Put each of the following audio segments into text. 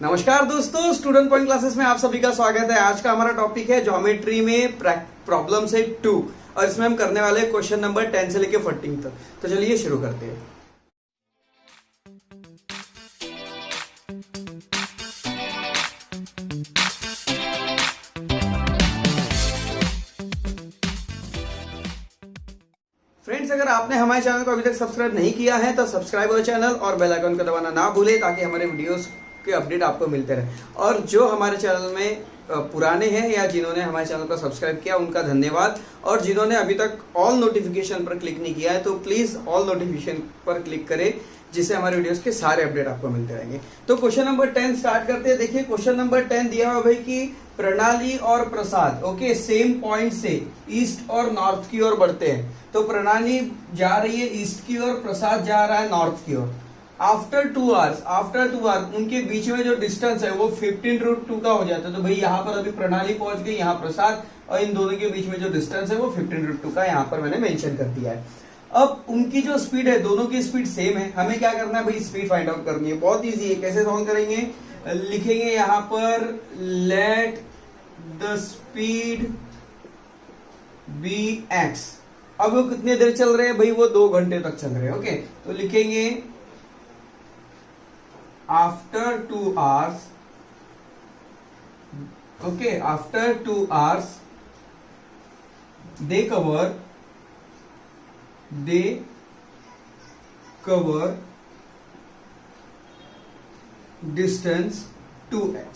नमस्कार दोस्तों, student point classes में आप सभी का स्वागत है। आज का हमारा टॉपिक है ज्योमेट्री में प्रॉब्लम सेट 2 और इसमें हम करने वाले हैं क्वेश्चन नंबर 10 से लेके 14 तक। तो चलिए शुरू करते हैं। फ्रेंड्स, अगर आपने हमारे चैनल को अभी तक सब्सक्राइब नहीं किया है तो सब्सक्राइब करो चैनल और बेल आइकन को दबाना ना भूलें ताकि हमारे वीडियोस के अपडेट आपको मिलते रहे। और जो हमारे चैनल में पुराने हैं या जिन्होंने हमारे चैनल को सब्सक्राइब किया उनका धन्यवाद, और जिन्होंने अभी तक ऑल नोटिफिकेशन पर क्लिक नहीं किया है तो प्लीज ऑल नोटिफिकेशन पर क्लिक करें, जिससे हमारे वीडियोस के सारे अपडेट आपको मिलते रहेंगे। तो क्वेश्चन नंबर 10 स्टार्ट करते हैं। देखिए क्वेश्चन नंबर 10 दिया हुआ भाई कि प्रणाली और प्रसाद सेम पॉइंट से ईस्ट और नॉर्थ की ओर बढ़ते हैं। तो प्रणाली जा रही है ईस्ट की ओर, प्रसाद जा रहा है नॉर्थ की ओर। आफ्टर 2 आवर्स उनके बीच में जो डिस्टेंस है वो 15√2 का हो जाता है। तो भाई यहाँ पर अभी प्रणाली पहुंच गई, यहाँ प्रसाद, और इन दोनों के बीच में जो डिस्टेंस है वो 15√2 का यहाँ पर मैंने मेंशन कर दिया है। अब उनकी जो स्पीड है, दोनों की स्पीड सेम है। हमें क्या करना है भाई, स्पीड फाइंड आउट करनी है। बहुत इजी है। कैसे सॉल्व करेंगे, लिखेंगे यहाँ पर let the speed be x. अब वो कितने देर चल रहे हैं भाई, वो 2 घंटे तक चल रहे हैं। ओके, तो लिखेंगे आफ्टर 2 आवर्स, आफ्टर 2 आवर्स दे कवर डिस्टेंस 2x।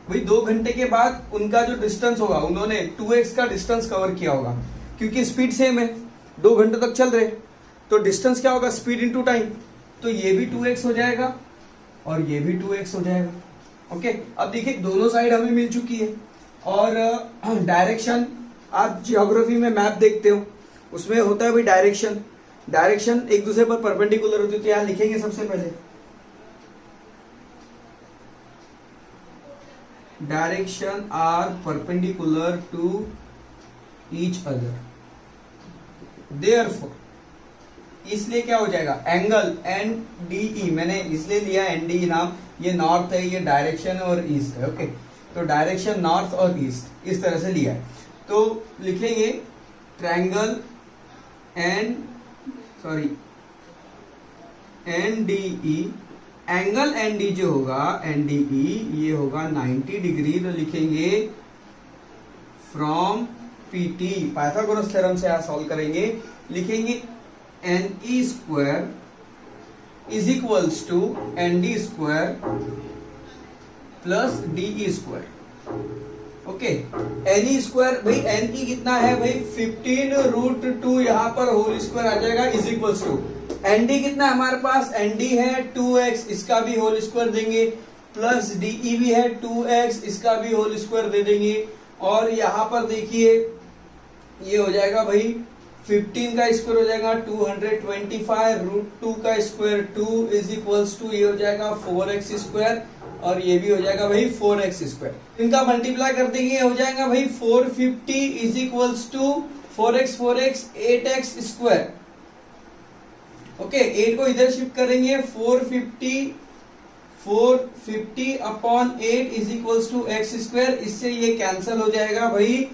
भाई 2 घंटे के बाद उनका जो डिस्टेंस होगा, उन्होंने 2x का डिस्टेंस कवर किया होगा, क्योंकि स्पीड सेम है, 2 घंटे तक चल रहे। तो डिस्टेंस क्या होगा, स्पीड इनटू टाइम। तो ये भी 2x हो जाएगा और ये भी 2x हो जाएगा। ओके, अब देखिए दोनों साइड हमें मिल चुकी है। और डायरेक्शन, आप जियोग्राफी में मैप देखते हो, उसमें होता है भाई डायरेक्शन एक दूसरे पर परपेंडिकुलर होती है। तो यहां लिखेंगे सबसे पहले direction are perpendicular to each other. Therefore, इसलिए क्या हो जाएगा, एंगल NDE, मैंने इसलिए लिया NDE नाम, ये नॉर्थ है, ये डायरेक्शन और ईस्ट है। ओके, तो डायरेक्शन नॉर्थ और ईस्ट इस तरह से लिया है। तो लिखेंगे ट्रायंगल NDE, एंगल ND जो होगा NDE ये होगा 90 डिग्री। तो लिखेंगे फ्रॉम PT, पाइथागोरस थ्योरम से सॉल्व करेंगे। लिखेंगे NE square is equals to ND square plus DE square. Okay, NE square भाई NE कितना है भाई 15√2, यहाँ पर होल स्क्वायर आ जाएगा, इज इक्वल्स टू ND कितना है हमारे पास, ND है 2x, इसका भी होल स्क्वायर देंगे, प्लस DE भी है 2x, इसका भी होल स्क्वायर दे देंगे। और यहाँ पर देखिए ये हो जाएगा भाई 15 का स्क्वायर हो जाएगा 225√2 का स्क्वायर 2 इज इक्वल्स टू, ये हो जाएगा 4x स्क्वायर, और ये भी हो जाएगा भाई 4x स्क्वायर। इनका मल्टीप्लाई कर देंगे, हो जाएगा भाई 450 is equals to 4x 8x square. Okay, 8 को इधर शिफ्ट करेंगे, 450 upon 8 is equals to x square. इससे ये कैंसिल हो जाएगा भाई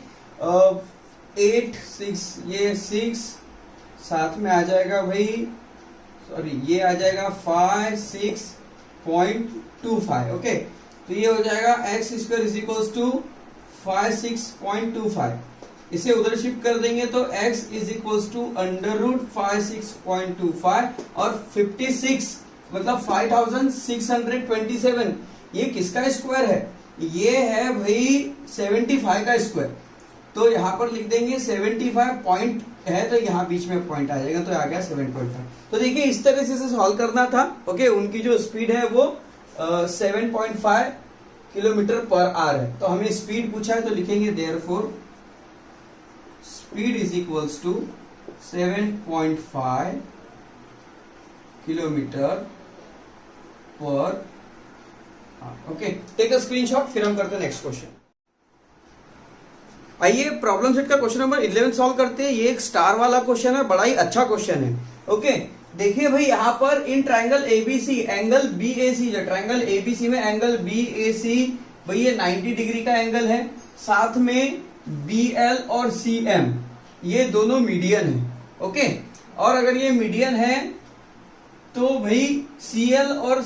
8 6, ये 6 साथ में आ जाएगा भाई, सॉरी ये आ जाएगा 5 6.25। ओके, तो ये हो जाएगा x square is equals to 5 6.25। इसे उधर शिफ्ट कर देंगे तो x इज इक्वल्स टू √5 6.25 और 56 मतलब 5627। ये किसका स्क्वायर है, ये है भाई 75 का स्क्वायर। तो यहाँ पर लिख देंगे 75 पॉइंट है, तो यहाँ बीच में पॉइंट आ जाएगा, तो आ गया 7.5। तो देखिए इस तरह से सॉल्व करना था। ओके, उनकी जो स्पीड है वो 7.5 किलोमीटर पर आवर है। तो हमें स्पीड पूछा है, तो लिखेंगे therefore speed is equals to 7.5 kilometre per. Okay, take a screenshot, फिर हम करते हैं नेक्स्ट क्वेश्चन। आइए प्रॉब्लम सेट का क्वेश्चन नंबर 11 सॉल्व करते हैं। ये एक स्टार वाला क्वेश्चन है, बड़ा ही अच्छा क्वेश्चन है। ओके, देखिए भाई यहाँ पर in triangle A B C angle B A C, जो ट्रायंगल एबीसी में एंगल बीएसी भाई ये 90 डिग्री का एंगल है, साथ में बीएल और सीएम ये दोनों मीडियन है। ओके, और अगर ये मीडियन है तो भाई सीएल और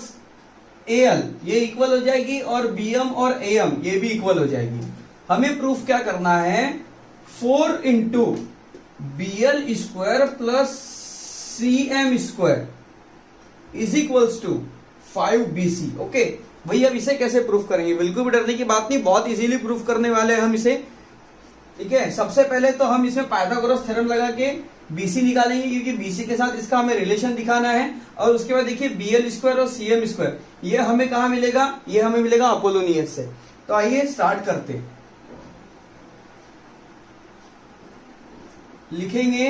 एएल ये इक्वल हो जाएगी और बीएम और एएम ये भी इक्वल हो जाएगी। हमें प्रूफ क्या करना है, 4 into B L square plus C M square is equals to 5BC। Okay भाई, अब इसे कैसे प्रूफ करेंगे, बिल्कुल भी डरने की बात नहीं, बहुत इजीली प्रूफ करने वाले हैं हम इसे। ठीक है, सबसे पहले तो हम इसमें पाइथागोरस थ्योरम लगा के BC निकालेंगे, क्योंकि BC के साथ इसका हमें रिलेशन दिखाना है। और उसके बाद देखिए BL स्क्वायर और CM स्क्वायर ये हमें कहां मिलेगा, ये हमें मिलेगा अपोलोनियस से। तो आइए स्टार्ट करते, लिखेंगे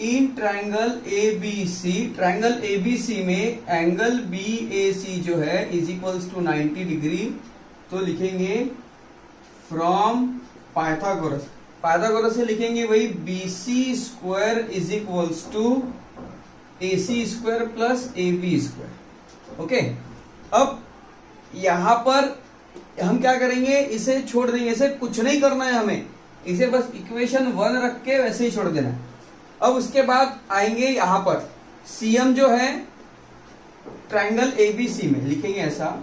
in triangle ABC, triangle ABC में एंगल BAC जो है इज इक्वल्स टू 90 डिग्री। तो लिखेंगे फ्रॉम पाइथागोरस, पाइथागोरस से लिखेंगे वही BC square is equals to AC square plus AB square. Okay, अब यहां पर हम क्या करेंगे, इसे छोड़ देंगे, इसे कुछ नहीं करना है हमें, इसे बस इक्वेशन 1 रख के वैसे ही छोड़ देना है। अब उसके बाद आएंगे यहां पर सीएम जो है ट्रायंगल एबीसी में, लिखेंगे ऐसा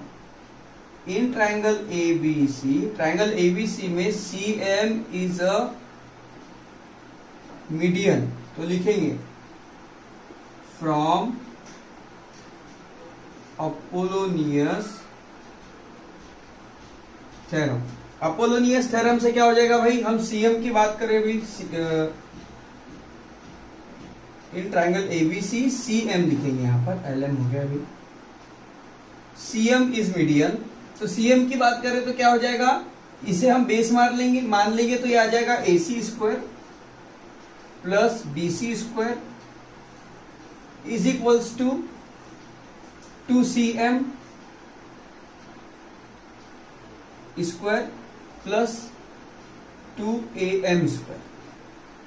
इन ट्रायंगल एबीसी, ट्रायंगल एबीसी में सीएम इज अ मीडियन। तो लिखेंगे from Apollonius theorem. Apollonius theorem से क्या हो जाएगा भाई, हम सीएम की बात करें अभी, इन ट्रायंगल एबीसी सीएम लिखेंगे, यहां पर एलएम हो गया अभी, सीएम इज मीडियन। तो सीएम की बात करें तो क्या हो जाएगा, इसे हम बेस मान लेंगे तो ये आ जाएगा AC square plus BC square is equals to 2CM square plus 2AM square.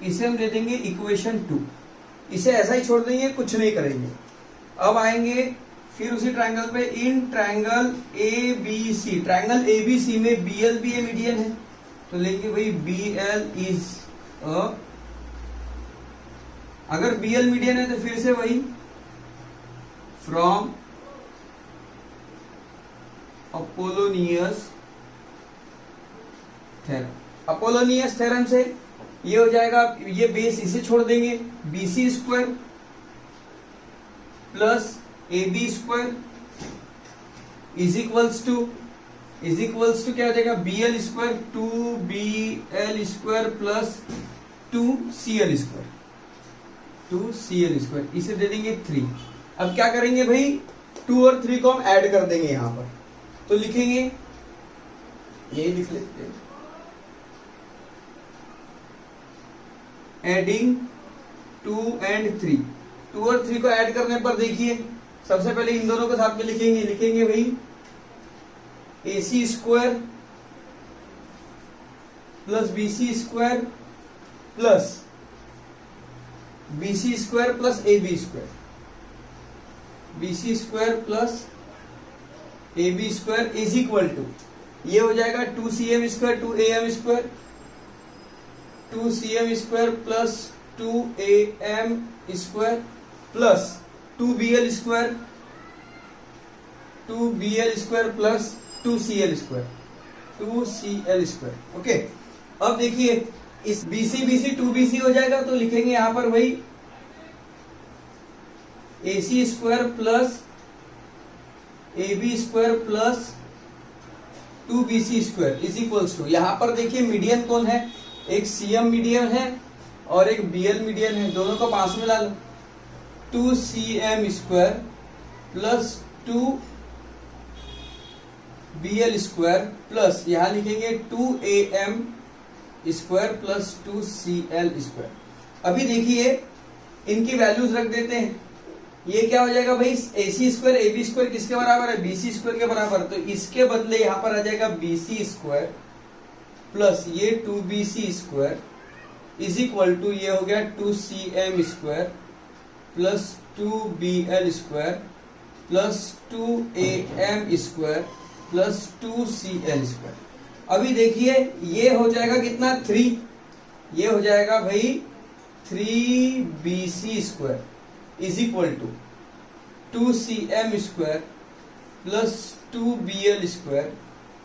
इसे हम दे देंगे इक्वेशन 2। इसे ऐसा ही छोड़ देंगे, कुछ नहीं करेंगे। अब आएंगे फिर उसी ट्रायंगल पे in triangle ABC, triangle ABC में BL भी ए मीडियन है, तो लेंगे भाई BL इज अगर BL मीडियन है तो फिर से वही from Apollonius theorem. Apollonius theorem से ये हो जाएगा, ये बेस इसे छोड़ देंगे, BC square plus AB square is equals to क्या हो जाएगा, BL square 2BL square plus 2CL square, इसे दे देंगे 3। अब क्या करेंगे भाई, 2 और 3 को हम ऐड कर देंगे यहां पर। तो लिखेंगे, यही लिख लेते हैं, एडिंग 2 and 3, 2 और 3 को ऐड करने पर देखिए सबसे पहले इन दोनों को साथ में लिखेंगे भाई AC square plus BC square plus BC square plus AB square, BC square plus AB square is equal to, ये हो जाएगा 2CM square 2AM square, 2CM square plus 2AM square plus 2BL square plus 2CL square. Okay, अब देखिए इस BC 2BC हो जाएगा, तो लिखेंगे यहां पर भाई AC square plus AB square plus 2BC square is equals to, यहां पर देखिए मीडियन कौन है, एक CM मीडियन है और एक BL मीडियन है, दोनों को पास में ला लो, 2CM square plus 2BL square plus यहां लिखेंगे 2AM square plus 2CL square. अभी देखिए इनकी वैल्यूज रख देते हैं, ये क्या हो जाएगा भाई, AC स्क्वायर AB स्क्वायर किसके बराबर है, BC स्क्वायर के बराबर, तो इसके बदले यहां पर आ जाएगा BC स्क्वायर प्लस ये 2BC square is equal to ये हो गया 2cm square plus 2bl square plus 2am square plus 2cl square. अभी देखिए ये हो जाएगा कितना 3, ये हो जाएगा भाई 3bc square is equal to 2cm square plus 2bl square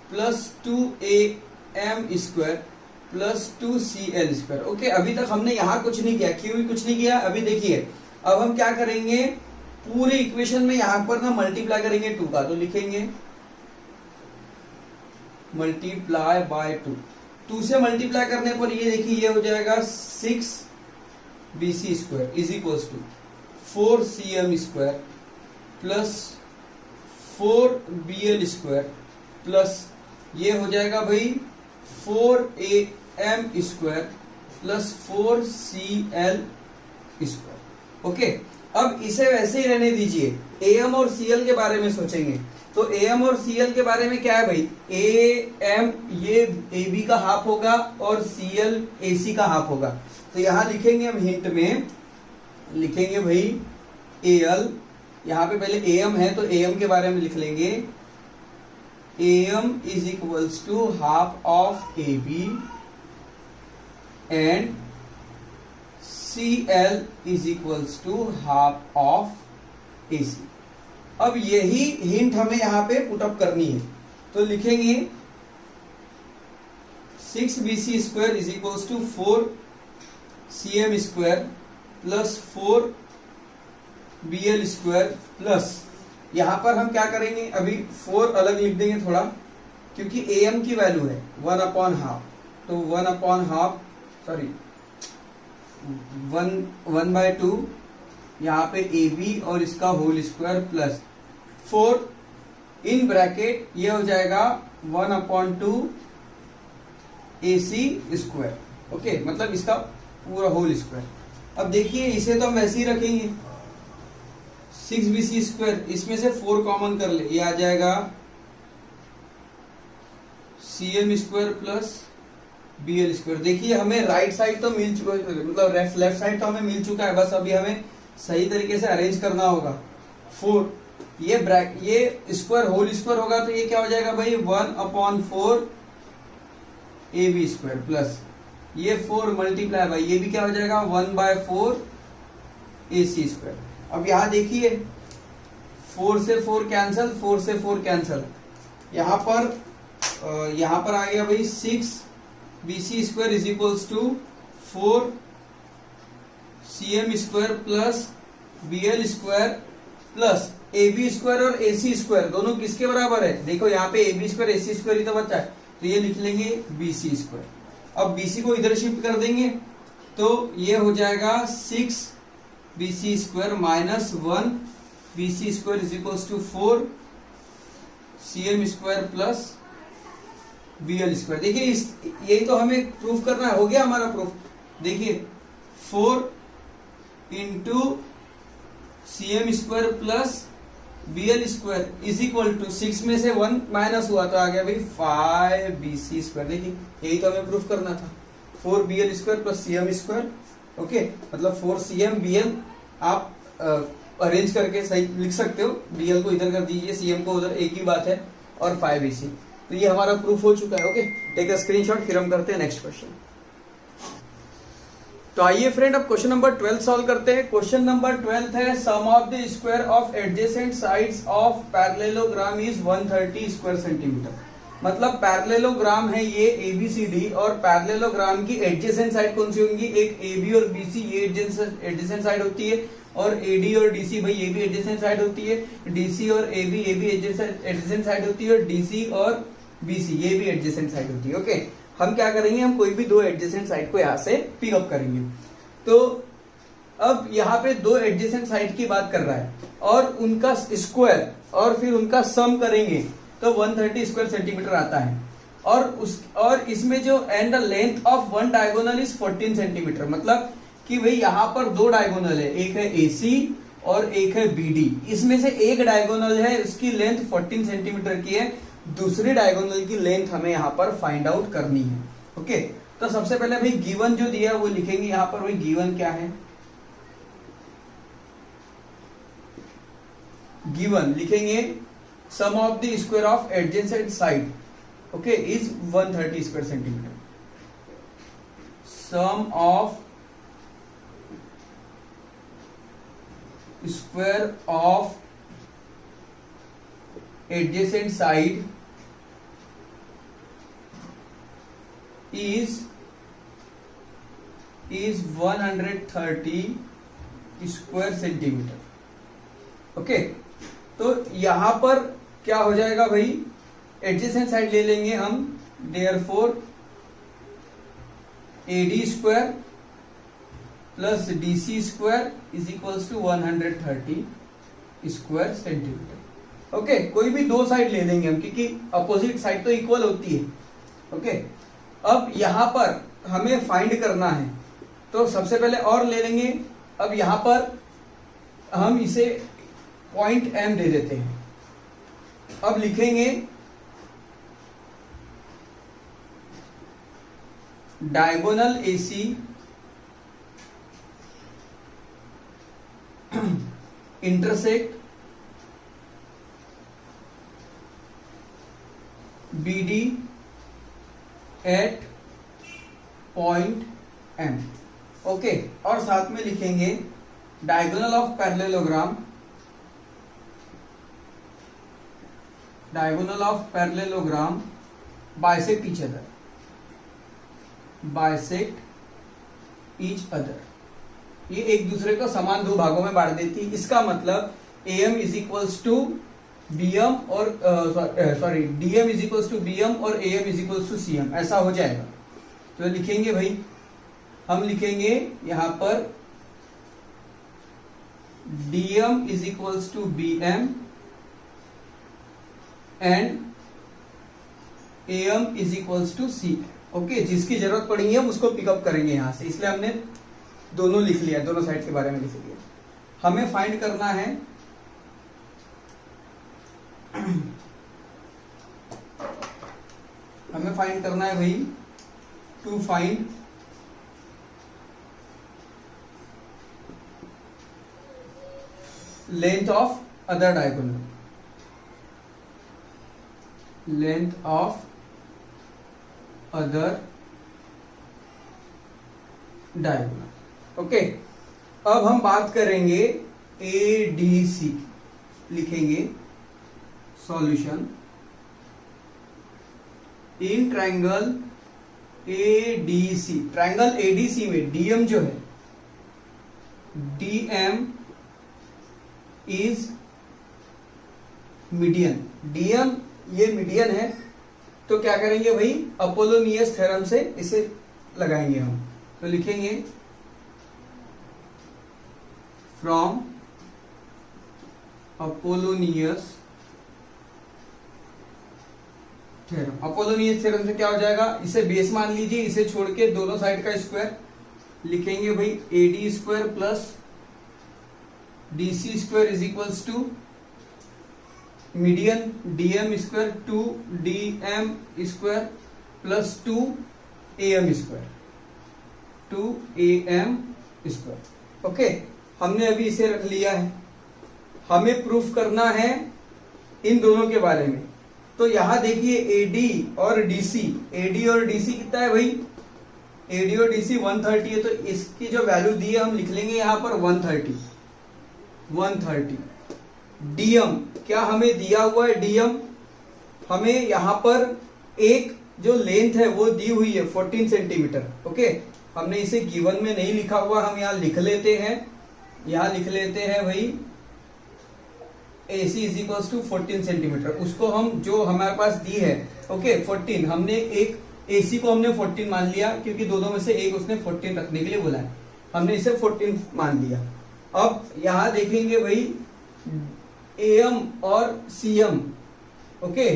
plus 2am square plus 2cl square. Okay, अभी तक हमने यहां कुछ नहीं किया, क्यों भी कुछ नहीं किया। अभी देखिए अब हम क्या करेंगे, पूरे इक्वेशन में यहां पर ना मल्टीप्लाई करेंगे 2 का, तो लिखेंगे मल्टीप्लाई बाय 2 से मल्टीप्लाई करने पर ये देखिए ये हो जाएगा 6bc square is equal to 4cm square plus 4bl square plus ये हो जाएगा भाई 4am square plus 4cl square. Okay, अब इसे वैसे ही रहने दीजिए, am और cl के बारे में सोचेंगे। तो am और cl के बारे में क्या है भाई, am ये ab का हाफ होगा और cl ac का हाफ होगा। तो यहां लिखेंगे हम हिंट में, लिखेंगे भाई al, यहां पे पहले am है तो am के बारे में लिख लेंगे am is equals to half of ab and cl is equals to half of ac। अब यही हिंट हमें यहां पे पुटअप करनी है, तो लिखेंगे 6bc square is equals to 4cm square plus 4bl square plus यहां पर हम क्या करेंगे, अभी 4 अलग लिख देंगे थोड़ा, क्योंकि am की वैल्यू है 1/2, तो 1/2 सॉरी 1/2 यहाँ पे AB और इसका whole square plus 4 in bracket ये हो जाएगा 1/2 AC स्क्वायर। ओके, मतलब इसका पूरा होल स्क्वायर। अब देखिए इसे तो हम वैसे ही रखेंगे 6bc स्क्वायर, इसमें से 4 कॉमन कर ले, ये आ जाएगा cm square plus bl square. देखिए हमें राइट साइड तो मिल चुका है, मतलब लेफ्ट साइड तो हमें मिल चुका है, बस अभी हमें सही तरीके से अरेंज करना होगा। 4 ये स्क्वायर होल स्क्वायर होगा तो ये क्या हो जाएगा भाई 1/4 ab स्क्वायर प्लस ये 4 मल्टीप्लाई बाई ये भी क्या हो जाएगा 1/4 ac स्क्वायर। अब यहां देखिए 4 से 4 कैंसल, 4 से 4 कैंसल, यहां पर आ गया भाई 6bc square is equals to 4cm square plus bl square plus ab square और ac स्क्वायर दोनों किसके बराबर है, देखो यहाँ पे ab स्क्वायर ac स्क्वायर ही तो बचा है, तो ये लिख लेंगे bc स्क्वायर। अब bc को इधर शिफ्ट कर देंगे तो ये हो जाएगा 6bc square minus 1bc square is equals to 4cm square plus bl square. देखिए यही तो हमें प्रूफ करना है, हो गया हमारा प्रूफ। देखिए 4 into cm square plus bl square is equal to 6 में से 1 माइनस हुआ तो आ गया भाई 5bc स्क्वायर। देखिए यही तो हमें प्रूफ करना था, 4bl square plus cm square. Okay, मतलब 4cm bl आप अरेंज करके सही लिख सकते हो, bl को इधर कर दीजिए, cm को उधर, एक ही बात है, और 5bc। तो ये हमारा प्रूफ हो चुका है। ओके, टेक अ स्क्रीनशॉट, फिर हम करते हैं नेक्स्ट क्वेश्चन। तो आइए फ्रेंड अब क्वेश्चन नंबर 12 सॉल्व करते हैं। क्वेश्चन नंबर 12 है sum of the square of adjacent sides of parallelogram is 130 square centimetre. मतलब पैरेललोग्राम है ये ABCD और पैरेललोग्राम की एडजेसेंट साइड कौन सी होंगी, एक AB और BC ये एडजेसेंट साइड होती है, और AD और DC भाई ये भी एडजेसेंट साइड होती है, DC और AB ये भी एडजेसेंट साइड होती है, और DC और BC ये भी एडजेसेंट साइड होती है। ओके, हम क्या करेंगे, हम कोई भी 2 एडजेसेंट साइड को यहां से पिकअप करेंगे। तो अब यहाँ पे 2 एडजेसेंट साइड की बात कर रहा है और उनका स्क्वायर और फिर उनका सम करेंगे तो 130 स्क्वायर सेंटीमीटर आता है, और इसमें जो and the length of one diagonal is 14 centimetre. मतलब कि भाई यहाँ पर 2 डायगोनल है, एक है AC और एक है BD। इसमें से एक डायगोनल है उसकी लेंथ 14 सेंटीमीटर की है, दूसरे डायगोनल की लेंथ हमें यहाँ पर फाइंड आउट करनी है। ओके, तो सबसे पहले भाई गिवन जो दिया है वो लिखेंगे यहां पर। भाई गिवन क्या है, गिवन लिखेंगे sum of the square of adjacent side okay is 130 square centimetre. Sum of square of adjacent side is 130 square centimetre. Okay, तो यहां पर क्या हो जाएगा भाई, एडजेसेंट साइड ले लेंगे हम, therefore AD square plus DC square is equals to 130 square centimetre. Okay, कोई भी दो साइड ले लेंगे हम, क्योंकि अपोजिट साइड तो इक्वल होती है। ओके, अब यहां पर हमें फाइंड करना है, तो सबसे पहले और ले लेंगे। अब यहां पर हम इसे पॉइंट M दे देते हैं। अब लिखेंगे diagonal AC intersect BD at point M। Okay, और साथ में लिखेंगे diagonal of parallelogram, diagonal of parallelogram bisect each other, bisect each other. ये एक दूसरे को समान दो भागों में बांट देती है। इसका मतलब AM is equals to BM और sorry DM is equals to BM और AM is equals to CM, ऐसा हो जाएगा। तो लिखेंगे भाई, हम लिखेंगे यहां पर DM is equals to BM and AM is equals to CM। Okay, जिसकी जरूरत पड़ेगी हम उसको पिकअप करेंगे यहां से, इसलिए हमने दोनों लिख लिया, दोनों साइड के बारे में लिख लिया। हमें फाइंड करना है भाई, to find length of other diagonal, length of other diagonal. Okay, अब हम बात करेंगे ADC, लिखेंगे solution in triangle ADC। Triangle ADC में DM जो है, DM इज मीडियन। DM ये मीडियन है, तो क्या करेंगे भाई, अपोलोनियस थ्योरम से इसे लगाएंगे हम। तो लिखेंगे from Apollonius theorem. Apollonius theorem से क्या हो जाएगा, इसे बेस मान लीजिए, इसे छोड़ के दोनों साइड का स्क्वायर लिखेंगे भाई, AD square plus DC square is equals to median DM square 2DM square plus 2AM square, 2AM square. Okay, हमने अभी इसे रख लिया है। हमें प्रूफ करना है इन दोनों के बारे में। तो यहां देखिए AD और DC, AD और DC कितना है भाई, AD और DC 130 है, तो इसकी जो वैल्यू दी है हम लिख लेंगे यहां पर 130। DM क्या हमें दिया हुआ है, DM हमें यहां पर एक जो लेंथ है वो दी हुई है 14 सेंटीमीटर। ओके, हमने इसे गिवन में नहीं लिखा हुआ, हम यहां लिख लेते हैं, यहां लिख लेते हैं भाई AC is equals to 14 centimetre. उसको हम जो हमारे पास दी है, ओके 14, हमने एक AC को हमने 14 मान लिया, क्योंकि दोनों में से एक उसने 14 रखने के लिए बोला है, हमने इसे 14 मान लिया। अब यहां देखेंगे भाई AM और CM। ओके,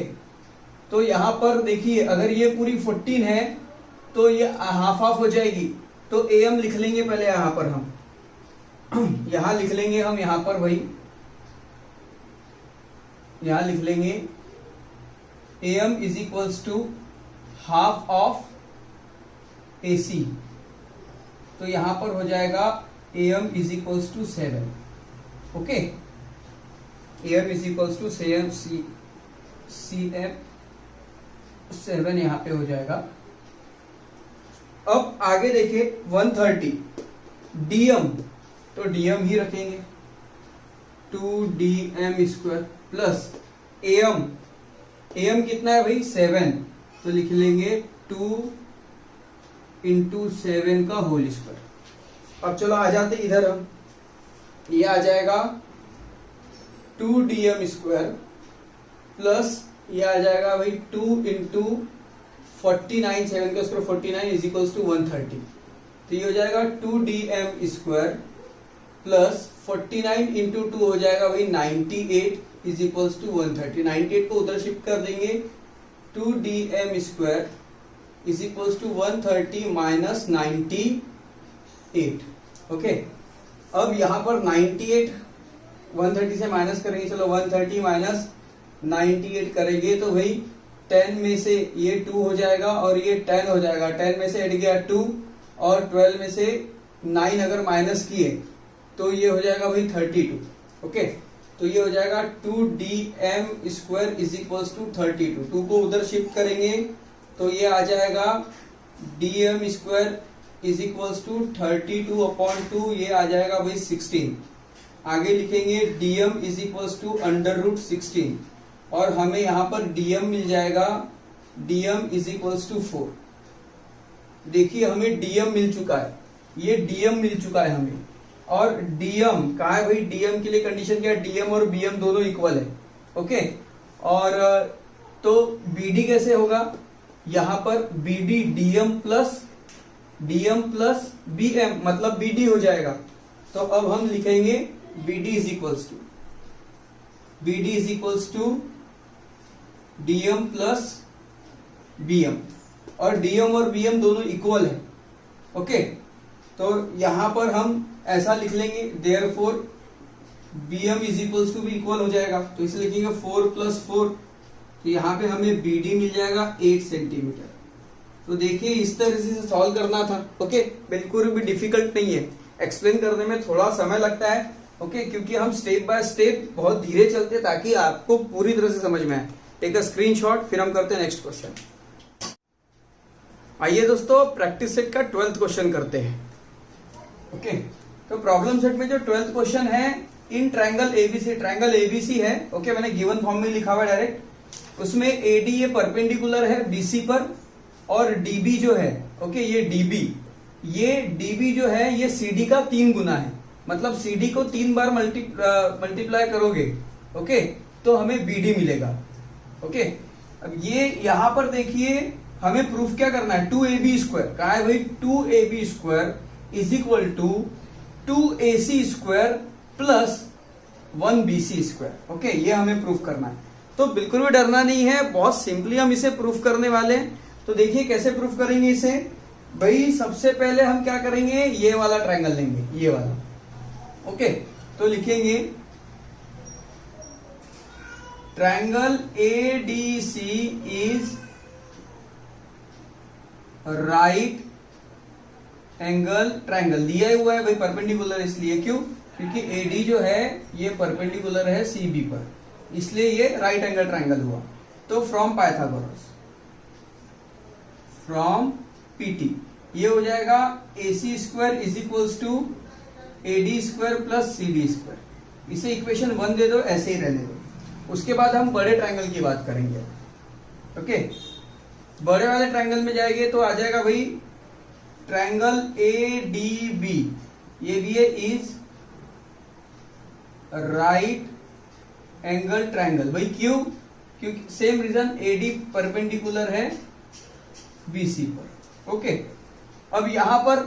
तो यहां पर देखिए अगर ये पूरी 14 है तो ये हाफ हाफ हो जाएगी, तो AM लिख लेंगे पहले यहां पर हम यहां लिख लेंगे हम यहां पर भाई, यहां लिख लेंगे AM is equals to half of AC, तो यहां पर हो जाएगा AM is equals to 7। Okay, AM is equals to CM 7 यहां पे हो जाएगा। अब आगे देखिए 130 DM, तो DM ही रखेंगे 2DM स्क्वायर प्लस AM कितना है भाई 7, तो लिख लेंगे 2 इंटू 7 का होल स्क्वायर। अब चलो आ जाते इधर हम, ये आ जाएगा 2DM स्क्वायर प्लस ये आ जाएगा भाई 2 इंटू 49, 7 का स्क्वायर 49 इज इक्वल्स टू 130, तो ये हो जाएगा 2DM स्क्वायर प्लस 49 इंटू 2 हो जाएगा भाई 98 इज इक्वल्स टू 130। 98 को उधर शिफ्ट कर देंगे, 2DM square is equals to 130 minus 98। Okay, अब यहां पर 98 130 से माइनस करेंगे, चलो 130 माइनस 98 करेंगे तो भाई 10 में से ये 2 हो जाएगा और ये 10 हो जाएगा, 10 में से हट गया 2 और 12 में से 9 अगर माइनस किए तो ये हो जाएगा भाई 32। ओके, तो ये हो जाएगा 2DM square is equals to 32। 2 को उधर शिफ्ट करेंगे तो ये आ जाएगा DM square is equals to 32 upon 2, ये आ जाएगा भाई 16। आगे लिखेंगे DM is equals to under root 16 और हमें यहां पर DM मिल जाएगा, DM इज इक्वल्स टू 4। देखिए हमें DM मिल चुका है, ये DM मिल चुका है हमें, और DM कहा है भाई, DM के लिए कंडीशन क्या है, DM और BM दोनों इक्वल है। ओके, और तो BD कैसे होगा, यहां पर BD DM प्लस BM मतलब BD हो जाएगा। तो अब हम लिखेंगे BD is equals to DM plus BM, और DM और BM दोनों इक्वल है। ओके, तो यहां पर हम ऐसा लिख लेंगे, therefore BM is equals to भी इक्वल हो जाएगा, तो इसे लिखेंगे 4 प्लस 4, तो यहां पे हमें BD मिल जाएगा 8 सेंटीमीटर। तो देखिए इस तरह से सॉल्व करना था। ओके, बिल्कुल भी डिफिकल्ट नहीं है, एक्सप्लेन करने में थोड़ा समय लगता है। ओके, क्योंकि हम स्टेप बाय स्टेप बहुत धीरे चलते हैं ताकि आपको पूरी तरह से समझ में आए। टेक अ स्क्रीनशॉट, फिर हम करते हैं नेक्स्ट क्वेश्चन। आइए दोस्तों प्रैक्टिस सेट का 12th क्वेश्चन करते हैं। ओके, तो प्रॉब्लम सेट में जो 12th क्वेश्चन है, इन ट्रायंगल एबीसी, ट्रायंगल एबीसी है। ओके, मैंने गिवन फॉर्म में लिखा हुआ है डायरेक्ट, उसमें AD ये परपेंडिकुलर है BC पर, और DB जो है, ओके ये DB जो है ये CD का 3 गुना है, मतलब CD को 3 बार मल्टीप्लाई करोगे, ओके, तो हमें BD मिलेगा। ओके, अब ये यहां पर देखिए हमें प्रूफ क्या करना है, 2AB स्क्वायर कहा है भाई, 2AB square is equal to 2AC square plus 1BC square. Okay, ये हमें प्रूफ करना है। तो बिल्कुल भी डरना नहीं है, बहुत सिंपली हम इसे प्रूफ करने वाले हैं। तो देखिए कैसे प्रूफ करेंगे इसे भाई। सबसे पहले हम क्या करेंगे, ये वाला ट्रायंगल लेंगे, ये वाला। ओके, तो लिखेंगे triangle ADC is right angle triangle. दिया हुआ है भाई परपेंडिकुलर, इसलिए क्यों, क्योंकि AD जो है ये परपेंडिकुलर है CB पर, इसलिए ये राइट एंगल ट्रायंगल हुआ। तो फ्रॉम पाइथागोरस, फ्रॉम PT ये हो जाएगा AC square is equals to AD square plus CD square. इसे इक्वेशन 1 दे दो, ऐसे ही रहने दो। उसके बाद हम बड़े ट्रायंगल की बात करेंगे। ओके, बड़े वाले ट्रायंगल में जाएंगे तो आ जाएगा भाई ट्रायंगल ADB, ये भी है इज राइट एंगल ट्रायंगल। भाई क्यों, क्योंकि सेम रीजन, AD परपेंडिकुलर है BC पर। ओके, अब यहां पर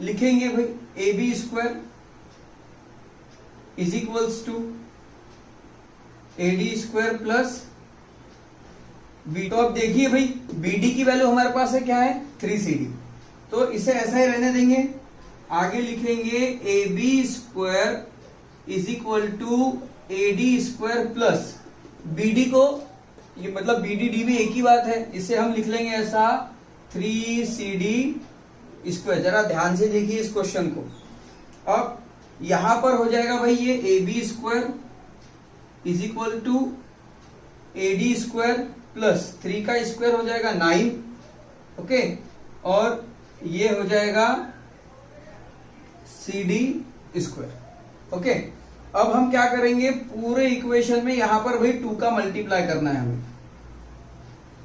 लिखेंगे भाई AB square is equals to AD square plus B। तो अब देखिए भाई BD की वैल्यू हमारे पास है क्या है, 3CD, तो इसे ऐसा ही रहने देंगे। आगे लिखेंगे AB square is equal to AD square plus BD को, ये मतलब BD DB एक ही बात है, इसे हम लिख लेंगे ऐसा 3CD स्क्वायर। जरा ध्यान से देखिए इस क्वेश्चन को। अब यहां पर हो जाएगा भाई ये A B square is equal to A D square plus 3 का स्क्वायर हो जाएगा 9, ओके, और ये हो जाएगा सी डी स्क्वायर, ओके। अब हम क्या करेंगे, पूरे इक्वेशन में यहां पर भाई 2 का मल्टीप्लाई करना है हमें,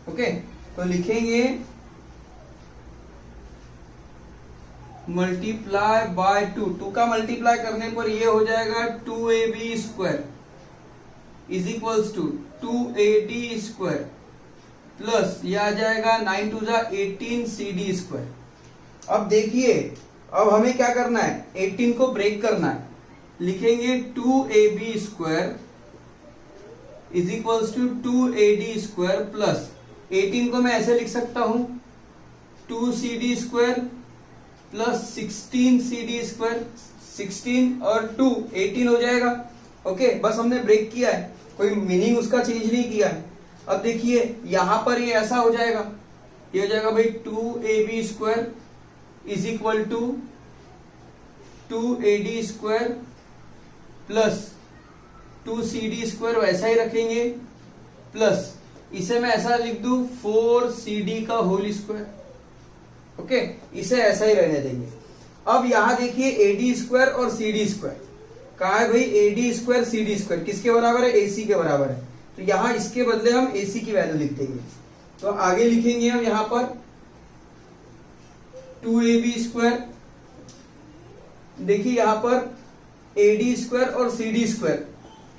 ओके। तो लिखेंगे मल्टीप्लाई बाय 2 का मल्टीप्लाई करने पर ये हो जाएगा 2ab square is equals to 2ad square plus ये आ जाएगा 9 2 जा 18 cd स्क्वायर। अब देखिए, अब हमें क्या करना है, 18 को ब्रेक करना है। लिखेंगे 2ab square is equals to 2ad square plus 18 को मैं ऐसे लिख सकता हूं 2cd square plus 16 cd square, 16 और 2 18 हो जाएगा, ओके। बस हमने ब्रेक किया है, कोई मीनिंग उसका चेंज नहीं किया है। अब देखिए यहां पर ये ऐसा हो जाएगा, ये हो जाएगा भाई 2ab square is equal to 2ad square plus 2cd square, वैसा ही रखेंगे, प्लस इसे मैं ऐसा लिख दूं 4cd का होल स्क्वायर, ओके। इसे ऐसा ही रहने देंगे। अब यहां देखिए एडी स्क्वायर और सीडी स्क्वायर कहा है भाई, एडी स्क्वायर सीडी स्क्वायर किसके बराबर है, एसी के बराबर है। तो यहां इसके बदले हम एसी की वैल्यू लिख देंगे। तो आगे लिखेंगे हम यहां पर 2ab स्क्वायर, देखिए यहां पर एडी स्क्वायर और सीडी स्क्वायर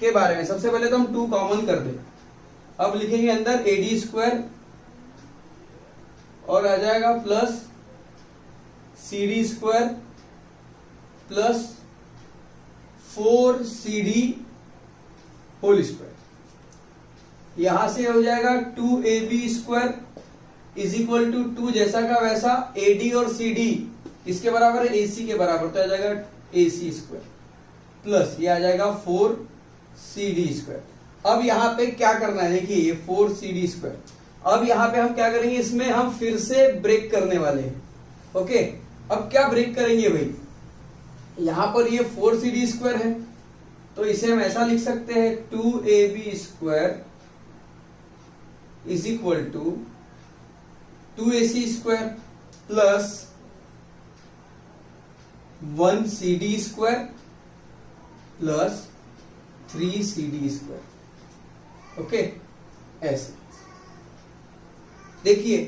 के बारे में सबसे पहले तो हम 2 कॉमन कर दें। अब लिखेंगे अंदर एडी स्क्वायर और आ जाएगा plus cd square plus 4cd whole square. यहां से हो जाएगा 2ab square is equal to 2 जैसा का वैसा ad और cd इसके बराबर है, ac के बराबर, तो आ जाएगा ac स्क्वायर प्लस ये आ जाएगा 4cd स्क्वायर। अब यहां पे क्या करना है, देखिए ये 4cd स्क्वायर। अब यहां पे हम क्या करेंगे, इसमें हम फिर से ब्रेक करने वाले हैं, ओके। अब क्या ब्रेक करेंगे भाई, यहां पर ये 4cd स्क्वायर है, तो इसे हम ऐसा लिख सकते हैं 2ab square is equal to 2ac square plus 1cd square plus 3cd square, okay. ऐसे देखिए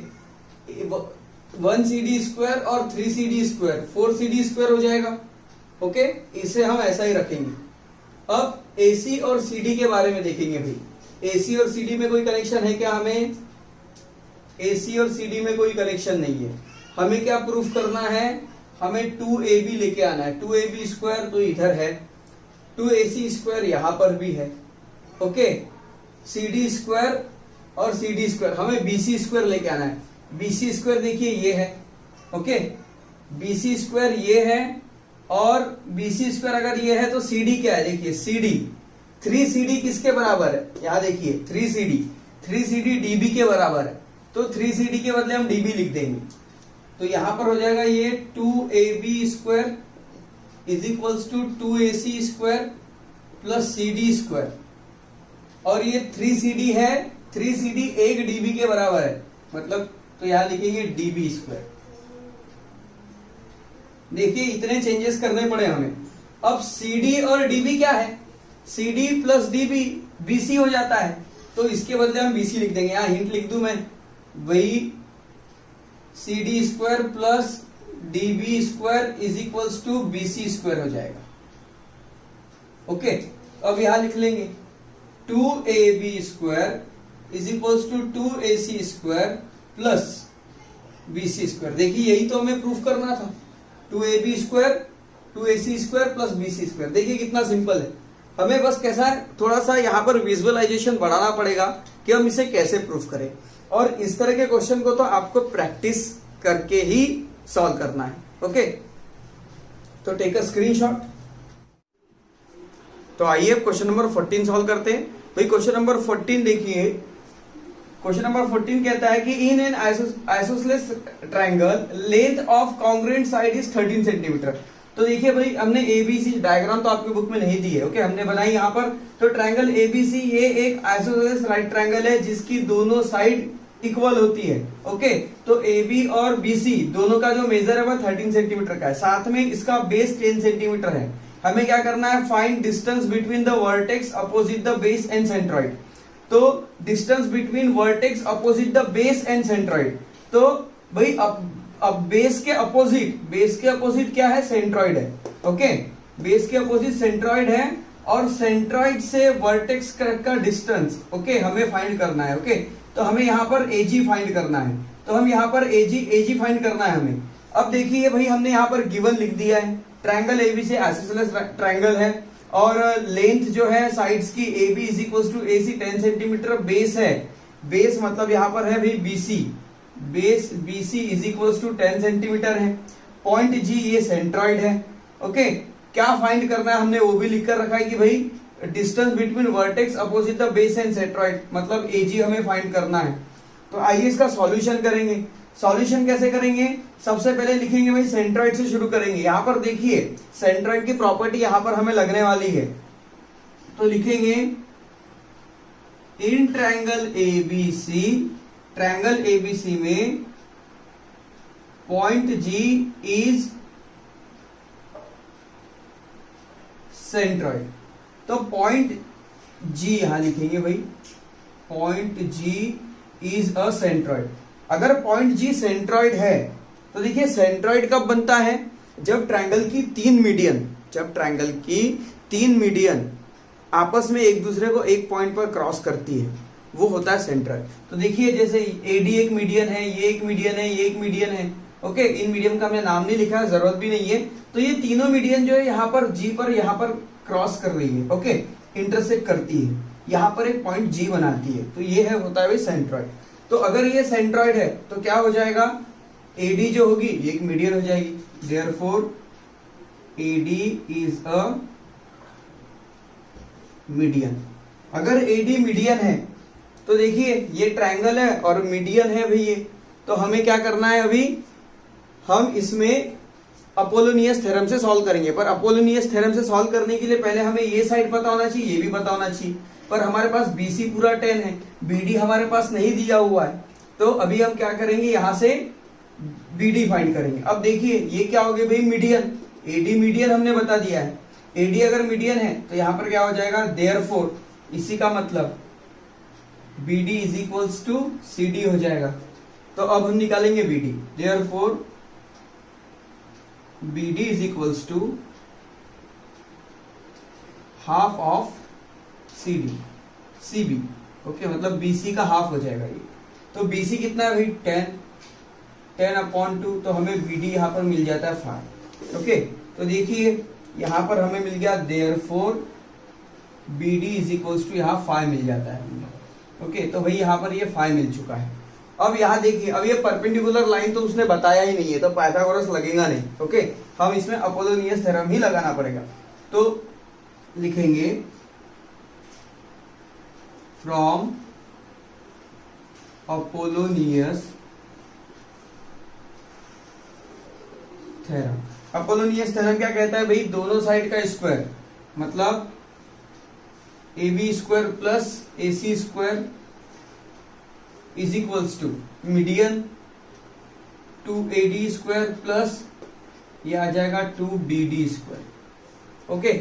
1cd स्क्वायर और 3cd स्क्वायर 4cd स्क्वायर हो जाएगा, ओके। इसे हम ऐसा ही रखेंगे। अब AC और CD के बारे में देखेंगे भाई, AC और CD में कोई कनेक्शन है क्या, हमें AC और CD में कोई कनेक्शन नहीं है। हमें क्या प्रूफ करना है, हमें 2ab लेके आना है। 2ab स्क्वायर तो इधर है, 2ac स्क्वायर यहां पर भी है, ओके। CD स्क्वायर और CD स्क्वायर, हमें BC स्क्वायर लेके आना है। BC स्क्वायर देखिए ये है, ओके। BC स्क्वायर ये है और BC स्क्वायर अगर ये है तो CD क्या है, देखिए CD 3CD किसके बराबर है, यहां देखिए 3CD DB के बराबर है, तो 3CD के बदले हम DB लिख देंगे। तो यहां पर हो जाएगा ये 2ab square is equals to 2ac square plus CD square, और ये 3CD है, 3CD 1 DB के बराबर है, मतलब तो यहां लिखेंगे DB स्क्वायर। देखिए इतने चेंजेस करने पड़े हमें। अब CD और DB क्या है, CD प्लस DB BC हो जाता है, तो इसके बदले हम BC लिख देंगे। यहां हिंट लिख दूं मैं, वही CD square plus DB square is equals to BC square हो जाएगा, ओके। अब यहां लिख लेंगे 2ab square is equals to 2ac square plus BC square. देखिए यही तो हमें प्रूफ करना था, 2ab square 2ac square plus BC square. देखिए कितना सिंपल है। हमें बस कैसा है, थोड़ा सा यहाँ पर विजुअलाइजेशन बढ़ाना पड़ेगा कि हम इसे कैसे प्रूफ करें, और इस तरह के क्वेश्चन को तो आपको प्रैक्टिस करके ही सॉल्व करना है, ओके। तो टेक अ स्क्रीनशॉट। तो आइए क्वेश्चन नंबर 14 सॉल्व करते हैं। भाई क्वेश्चन नंबर 14 देखिए, क्वेश्चन नंबर 14 कहता है कि in an isosceles triangle length of congruent side is 13 centimetre. तो देखिए भाई, हमने एबीसी डायग्राम तो आपकी बुक में नहीं दी है, ओके, हमने बनाई यहाँ पर। तो ट्रायंगल एबीसी ये एक आइसोसेलेस राइट ट्रायंगल है जिसकी दोनों साइड इक्वल होती है, ओके। तो AB और BC दोनों का जो मेजर है वो 13 सेंटीमीटर का है, साथ में इसका बेस 10 सेंटीमीटर है। हमें क्या करना है, find distance between the vertex opposite the base and centroid. तो distance between vertex opposite the base and centroid, तो भाई अब बेस के अपोजिट क्या है, सेंट्रॉइड है, ओके। बेस के अपोजिट सेंट्रॉइड है और सेंट्रॉइड से वर्टेक्स का डिस्टेंस, ओके, हमें फाइंड करना है, ओके। तो हमें यहाँ पर AG फाइंड करना है, तो हम यहाँ पर AG फाइंड करना है हमें। अब देखिए भाई, हमने यहाँ पर गिवन लिख दिया है, ट्रायंगल ABC आइसोसेलेस ट्रायंगल है और लेंथ जो है साइड्स की AB is equal to AC 10 centimetre, base है, बेस मतलब यहाँ पर है भाई BC, base BC is equal to 10 centimetre है। पॉइंट G ये सेंट्रॉइड है, ओके। क्या फाइंड करना है, हमने वो भी लिख कर रखा है कि भाई distance between vertex opposite the base and centroid, मतलब AG हमें फाइंड करना है। तो आइए इसका सॉल्यूशन करेंगे। सॉल्यूशन कैसे करेंगे, सबसे पहले लिखेंगे भाई सेंट्रॉइड से शुरू करेंगे। यहां पर देखिए सेंट्रॉइड की प्रॉपर्टी यहां पर हमें लगने वाली है, तो लिखेंगे इन ट्रायंगल ABC में पॉइंट G इज सेंट्रॉइड। तो पॉइंट G यहां लिखेंगे भाई, point G is a centroid. अगर पॉइंट G सेंट्रॉइड है तो देखिए सेंट्रॉइड कब बनता है, जब ट्रायंगल की तीन मीडियन आपस में एक दूसरे को एक पॉइंट पर क्रॉस करती है, वो होता है सेंट्रॉइड। तो देखिए जैसे AD एक मीडियन है, ये एक मीडियन है, ये एक मीडियन है, ओके। इन मीडियन का हमने नाम नहीं लिखा है, जरूरत भी नहीं है। तो ये तीनों मीडियन जो है यहाँ पर G पर यहाँ पर क्रॉस कर रही है, ओके, इंटरसेक्ट करती है, यहाँ पर एक पॉइंट G बनाती है, तो ये है होता है भाई सेंट्रॉइड। तो अगर ये सेंट्रॉइड है तो क्या हो जाएगा, AD जो होगी ये एक मीडियन हो जाएगी, therefore AD is a median. अगर AD मीडियन है तो देखिए ये ट्रायंगल है और मीडियन है भाई ये, तो हमें क्या करना है, अभी हम इसमें अपोलोनियस थ्योरम से सॉल्व करेंगे। पर अपोलोनियस थ्योरम से सॉल्व करने के लिए पहले हमें ये साइड पता होना चाहिए, ये भी पता होना चाहिए। पर हमारे पास BC पूरा 10 है, BD हमारे पास नहीं दिया हुआ है, तो अभी हम क्या करेंगे, यहां से BD फाइंड करेंगे। अब देखिए ये क्या हो गया भाई, मीडियन, AD मीडियन हमने बता दिया है। AD अगर मीडियन है तो यहां पर क्या हो जाएगा, देयरफॉर, इसी का मतलब BD is equals to CD हो जाएगा। तो अब हम निकालेंगे BD, therefore BD is equals to half of CB, okay, मतलब BC का हाफ हो जाएगा ये। तो BC कितना है भाई, 10/2, तो हमें BD यहां पर मिल जाता है 5, ओके। तो देखिए यहां पर हमें मिल गया, therefore BD is equals to यहाँ 5 मिल जाता है, ओके। तो भाई यहाँ पर ये 5 मिल चुका है। अब यहाँ देखिए, अब ये परपेंडिकुलर लाइन तो उसने बताया ही नहीं है, तो पाइथागोरस लगेगा नहीं, ओके। हम इसमें अपोलोनियस थ्योरम ही लगाना पड़ेगा। तो लिखेंगे from Apollonius theorem. Apollonius theorem क्या कहता है भाई, दोनों साइड का स्क्वायर, मतलब AB square plus AC square is equals to median 2AD square plus ये आ जाएगा 2BD स्क्वायर, ओके।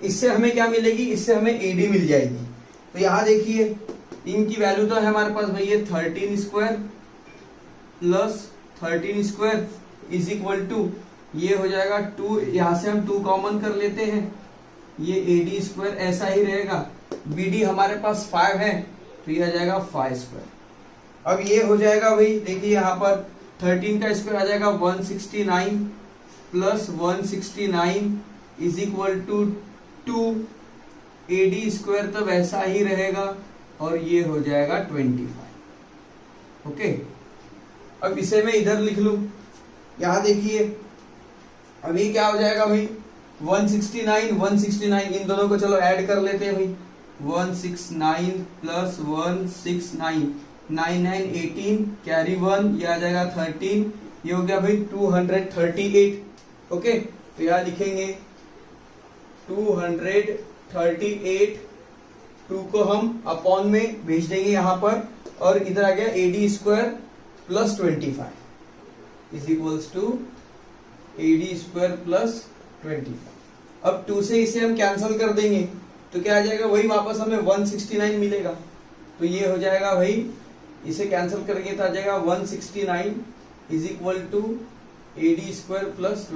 इससे हमें क्या मिलेगी, इससे हमें AD मिल जाएगी। तो यहां देखिए इनकी वैल्यू तो है हमारे पास भाई, ये 13 square plus 13 square is equal to, ये हो जाएगा 2, यहां से हम 2 कॉमन कर लेते हैं, ये AD स्क्वायर ऐसा ही रहेगा। BD हमारे पास 5 है, तो ये आ जाएगा 5 स्क्वायर। अब ये हो जाएगा भाई, देखिए यहाँ पर 13 का स्क्वायर आ जाएगा 169 plus 169 is equal to 2AD square, तो वैसा ही रहेगा, और ये हो जाएगा 25, ओके। अब इसे मैं इधर लिख लूं, यहां देखिए अभी क्या हो जाएगा भाई, 169 इन दोनों को चलो ऐड कर लेते हैं भाई, 169 प्लस 169 9 9 18, कैरी 1, ये आ जाएगा 13, ये हो गया भाई 238। ओके, तो यहाँ लिखेंगे 238, 2 को हम अपॉन में भेज देंगे यहाँ पर, और इधर आ गया AD square plus 25 is equals to AD square plus 25। अब 2 से इसे हम कैंसिल कर देंगे तो क्या आ जाएगा, वही वापस हमें 169 मिलेगा। तो ये हो जाएगा भाई, इसे कैंसिल करेंगे तो आ जाएगा 169 is equal to AD square plus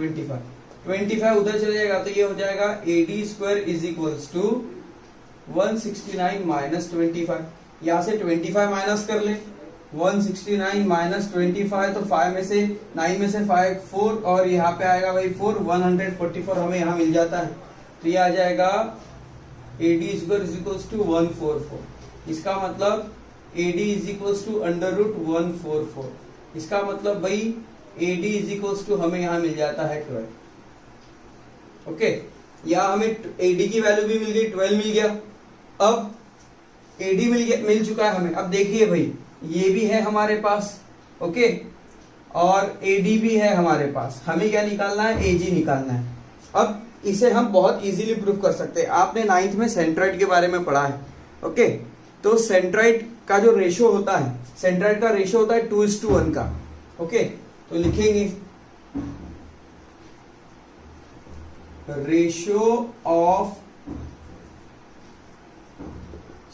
25 उधर चले जाएगा तो ये हो जाएगा AD square is equals to 169 minus 25। यहाँ से 25 माइनस कर ले, 169 माइनस 25, तो 5 में से 9 में से 5 4, और यहाँ पे आएगा भाई 4, 144 हमें यहाँ मिल जाता है। तो ये आ जाएगा AD square is equals to 144। इसका मतलब AD is equals to under root 144। इसका मतलब भाई AD इज इक्वल्स टू हमें यहाँ मिल जाता है 12। ओके, यहाँ हमें AD की वैल्यू भी मिल गई, 12 मिल गया। अब AD मिल चुका है हमें। अब देखिए भाई, ये भी है हमारे पास, ओके, और AD भी है हमारे पास। हमें क्या निकालना है, AG निकालना है। अब इसे हम बहुत इजीली प्रूफ कर सकते हैं। आपने 9th में सेंट्राइड के बारे में पढ़ा है, ओके। तो सेंट्राइड का जो रेशियो होता है, सेंट्राइड का रेशियो होता है 2:1 का, ओके। तो लिखेंगे ratio of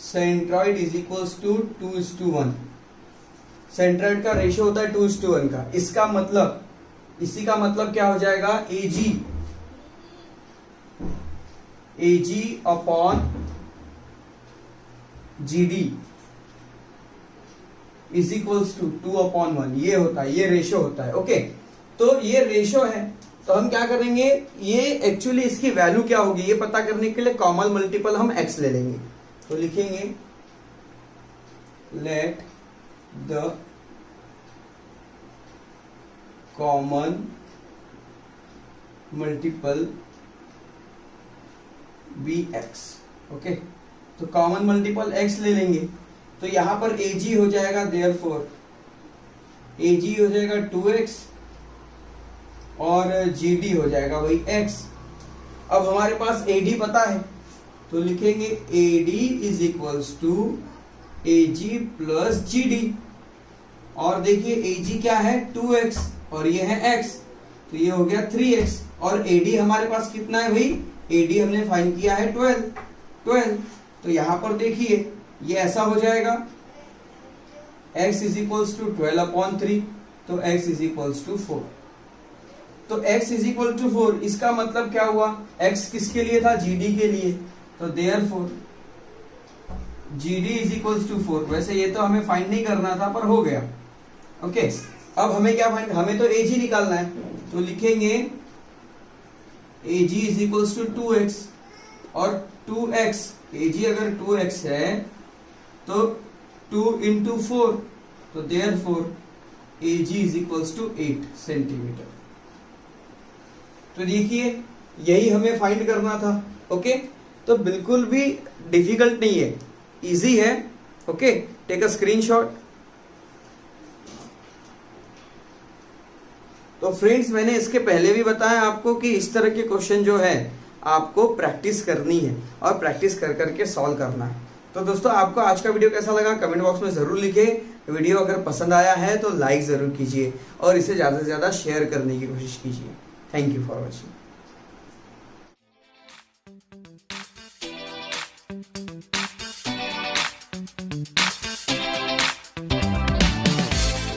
centroid is equals to 2:1। Centroid का रेशियो होता है 2:1 का। इसका मतलब, इसी का मतलब क्या हो जाएगा, AG upon GD is equals to 2/1। ये होता है, ये रेशियो होता है, ओके। तो ये रेशियो है, तो हम क्या करेंगे, ये एक्चुअली इसकी वैल्यू क्या होगी ये पता करने के लिए कॉमन मल्टीपल हम x ले लेंगे। तो लिखेंगे let the common multiple be x, okay. तो कॉमन मल्टीपल x ले लेंगे, तो यहां पर AG हो जाएगा, देयरफॉर AG हो जाएगा 2x और GD हो जाएगा वही x। अब हमारे पास AD पता है, तो लिखेंगे AD is equals to AG plus GD। और देखिए AG क्या है, 2x, और ये है x, तो ये हो गया 3x। और AD हमारे पास कितना है भाई, AD हमने फाइंड किया है 12। तो यहां पर देखिए ये ऐसा हो जाएगा, x इज इक्वल्स टू 12/3, तो x इज इक्वल्स टू 4। तो x इज इक्वल टू 4, इसका मतलब क्या हुआ, x किसके लिए था, GD के लिए। तो therefore GD is equals to 4। वैसे ये तो हमें फाइंड नहीं करना था, पर हो गया, ओके। अब हमें क्या फाइंड, हमें तो AG निकालना है, तो लिखेंगे AG is equals to 2x और 2x। AG अगर 2x है तो 2 into 4, तो therefore AG is equals to 8 centimetre. तो देखिए यही हमें फाइंड करना था, ओके। तो बिल्कुल भी डिफिकल्ट नहीं है, इजी है, ओके। Take a screenshot. तो फ्रेंड्स, मैंने इसके पहले भी बताया आपको कि इस तरह के क्वेश्चन जो है आपको प्रैक्टिस करनी है और प्रैक्टिस कर करके सॉल्व करना है। तो दोस्तों, आपको आज का वीडियो कैसा लगा कमेंट बॉक्स में जरूर लिखें। वीडियो अगर पसंद आया है तो लाइक जरूर कीजिए और इसे ज्यादा से ज्यादा शेयर करने की कोशिश कीजिए। Thank you for watching.